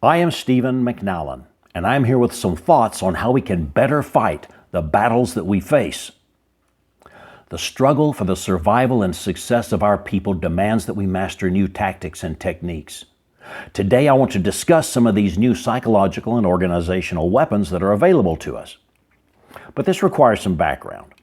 I am Stephen McNallen, and I'm here with some thoughts on how we can better fight the battles that we face. The struggle for the survival and success of our people demands that we master new tactics and techniques. Today I want to discuss some of these new psychological and organizational weapons that are available to us. But this requires some background.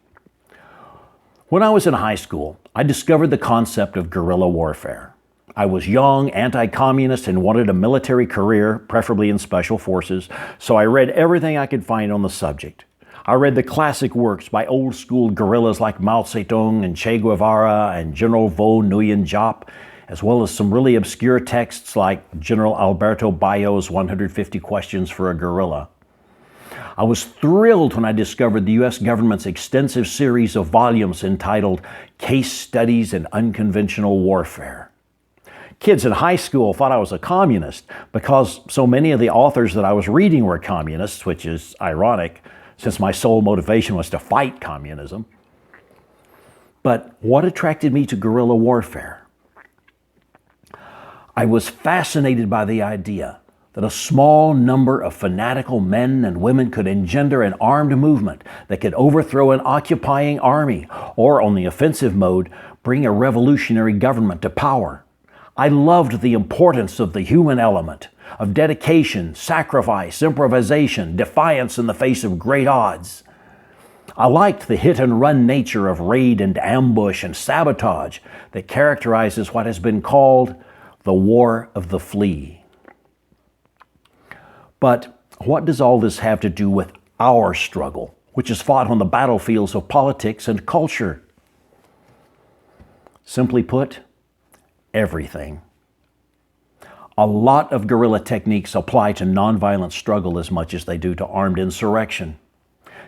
When I was in high school, I discovered the concept of guerrilla warfare. I was young, anti-communist, and wanted a military career, preferably in special forces, so I read everything I could find on the subject. I read the classic works by old-school guerrillas like Mao Zedong and Che Guevara and General Vo Nguyen Giap, as well as some really obscure texts like General Alberto Bayo's 150 Questions for a Guerrilla. I was thrilled when I discovered the U.S. government's extensive series of volumes entitled Case Studies in Unconventional Warfare. Kids in high school thought I was a communist because so many of the authors that I was reading were communists, which is ironic since my sole motivation was to fight communism. But what attracted me to guerrilla warfare? I was fascinated by the idea that a small number of fanatical men and women could engender an armed movement that could overthrow an occupying army, or on the offensive mode, bring a revolutionary government to power. I loved the importance of the human element, of dedication, sacrifice, improvisation, defiance in the face of great odds. I liked the hit-and-run nature of raid and ambush and sabotage that characterizes what has been called the War of the Flea. But what does all this have to do with our struggle, which is fought on the battlefields of politics and culture? Simply put, everything. A lot of guerrilla techniques apply to nonviolent struggle as much as they do to armed insurrection.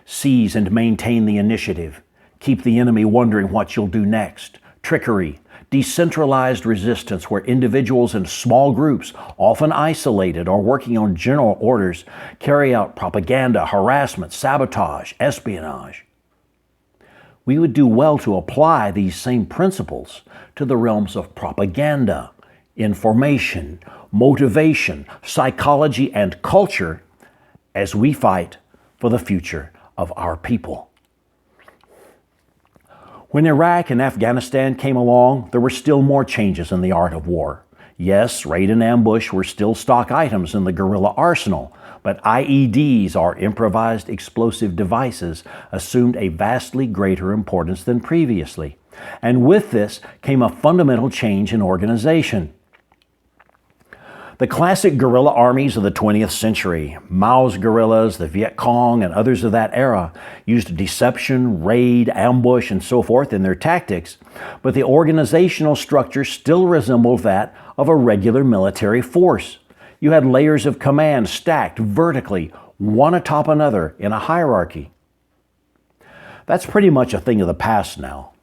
Seize and maintain the initiative. Keep the enemy wondering what you'll do next. Trickery. Decentralized resistance where individuals in small groups, often isolated or working on general orders, carry out propaganda, harassment, sabotage, espionage. We would do well to apply these same principles to the realms of propaganda, information, motivation, psychology, and culture as we fight for the future of our people. When Iraq and Afghanistan came along, there were still more changes in the art of war. Yes, raid and ambush were still stock items in the guerrilla arsenal, but IEDs, or improvised explosive devices, assumed a vastly greater importance than previously. And with this came a fundamental change in organization. The classic guerrilla armies of the 20th century, Mao's guerrillas, the Viet Cong, and others of that era, used deception, raid, ambush, and so forth in their tactics, but the organizational structure still resembled that of a regular military force. You had layers of command stacked vertically, one atop another in a hierarchy. That's pretty much a thing of the past now.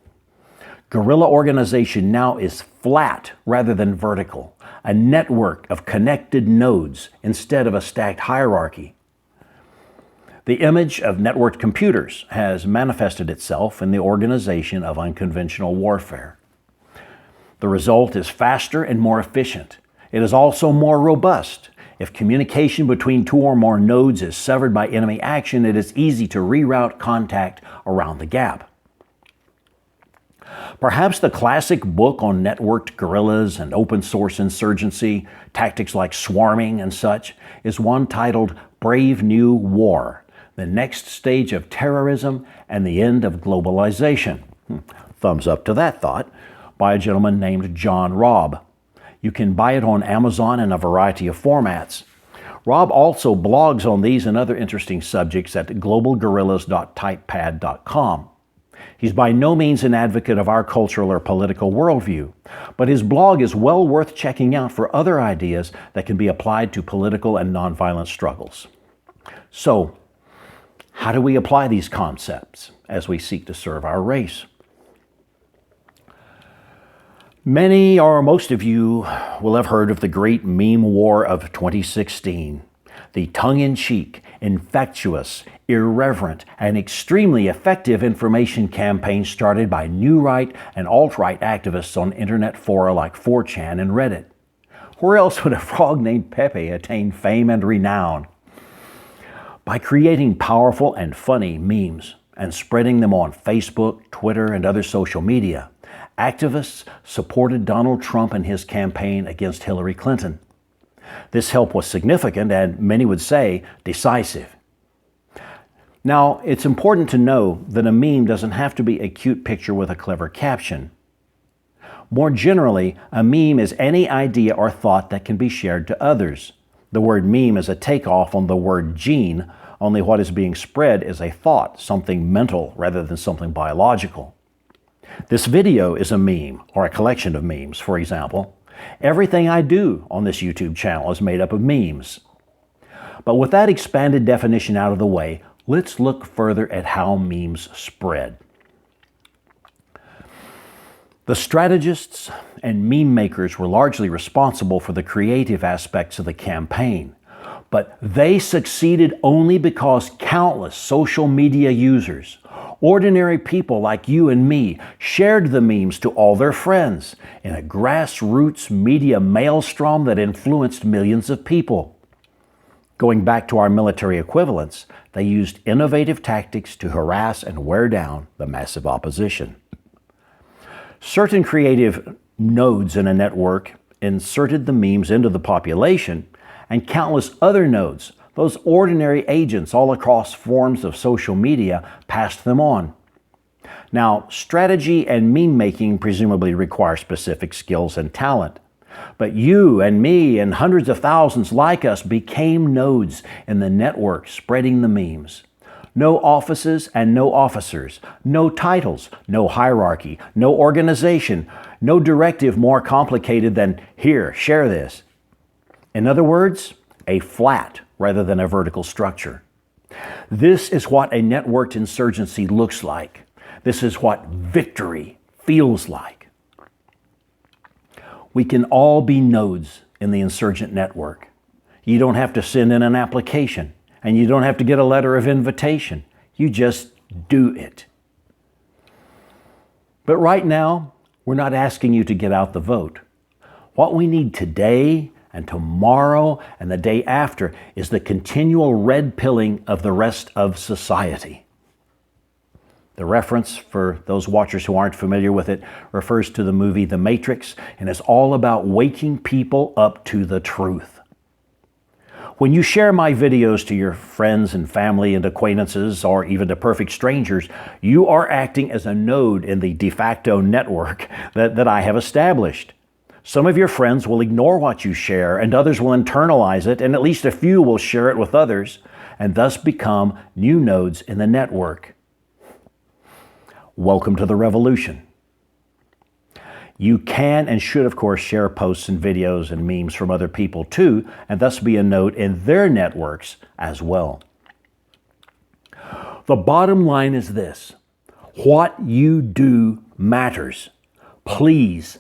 Guerrilla organization now is flat rather than vertical, a network of connected nodes instead of a stacked hierarchy. The image of networked computers has manifested itself in the organization of unconventional warfare. The result is faster and more efficient. It is also more robust. If communication between two or more nodes is severed by enemy action, it is easy to reroute contact around the gap. Perhaps the classic book on networked guerrillas and open source insurgency, tactics like swarming and such, is one titled Brave New War, the next stage of terrorism and the end of globalization. Thumbs up to that thought, by a gentleman named John Robb. You can buy it on Amazon in a variety of formats. Robb also blogs on these and other interesting subjects at globalguerrillas.typepad.com. He's by no means an advocate of our cultural or political worldview, but his blog is well worth checking out for other ideas that can be applied to political and nonviolent struggles. So, how do we apply these concepts as we seek to serve our race? Many or most of you will have heard of the great meme war of 2016, the tongue-in-cheek, infectious, irreverent, and extremely effective information campaign started by new right and alt-right activists on internet fora like 4chan and Reddit. Where else would a frog named Pepe attain fame and renown? By creating powerful and funny memes and spreading them on Facebook, Twitter, and other social media, activists supported Donald Trump in his campaign against Hillary Clinton. This help was significant and, many would say, decisive. Now, it's important to know that a meme doesn't have to be a cute picture with a clever caption. More generally, a meme is any idea or thought that can be shared to others. The word meme is a takeoff on the word gene, only what is being spread is a thought, something mental rather than something biological. This video is a meme, or a collection of memes, for example. Everything I do on this YouTube channel is made up of memes. But with that expanded definition out of the way, let's look further at how memes spread. The strategists and meme makers were largely responsible for the creative aspects of the campaign, but they succeeded only because countless social media users, ordinary people like you and me, shared the memes to all their friends in a grassroots media maelstrom that influenced millions of people. Going back to our military equivalents, they used innovative tactics to harass and wear down the massive opposition. Certain creative nodes in a network inserted the memes into the population, and countless other nodes, those ordinary agents all across forms of social media, passed them on. Now, strategy and meme making presumably require specific skills and talent. But you and me and hundreds of thousands like us became nodes in the network spreading the memes. No offices and no officers, no titles, no hierarchy, no organization, no directive more complicated than, here, share this. In other words, a flat rather than a vertical structure. This is what a networked insurgency looks like. This is what victory feels like. We can all be nodes in the insurgent network. You don't have to send in an application, and you don't have to get a letter of invitation. You just do it. But right now, we're not asking you to get out the vote. What we need today and tomorrow and the day after is the continual red pilling of the rest of society. The reference, for those watchers who aren't familiar with it, refers to the movie The Matrix and is all about waking people up to the truth. When you share my videos to your friends and family and acquaintances, or even to perfect strangers, you are acting as a node in the de facto network that I have established. Some of your friends will ignore what you share, and others will internalize it, and at least a few will share it with others, and thus become new nodes in the network. Welcome to the revolution. You can and should, of course, share posts and videos and memes from other people too, and thus be a node in their networks as well. The bottom line is this: what you do matters. Please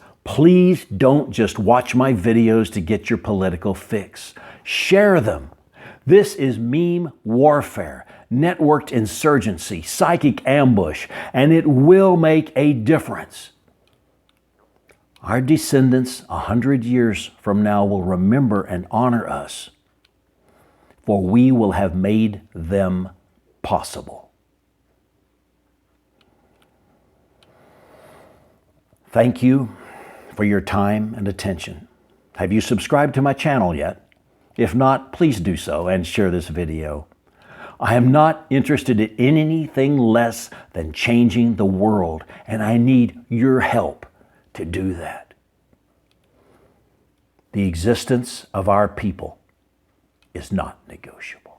don't just watch my videos to get your political fix. Share them. This is meme warfare, networked insurgency, psychic ambush, and it will make a difference. Our descendants 100 years from now will remember and honor us, for we will have made them possible. Thank you for your time and attention. Have you subscribed to my channel yet? If not, please do so and share this video. I am not interested in anything less than changing the world, and I need your help to do that. The existence of our people is not negotiable.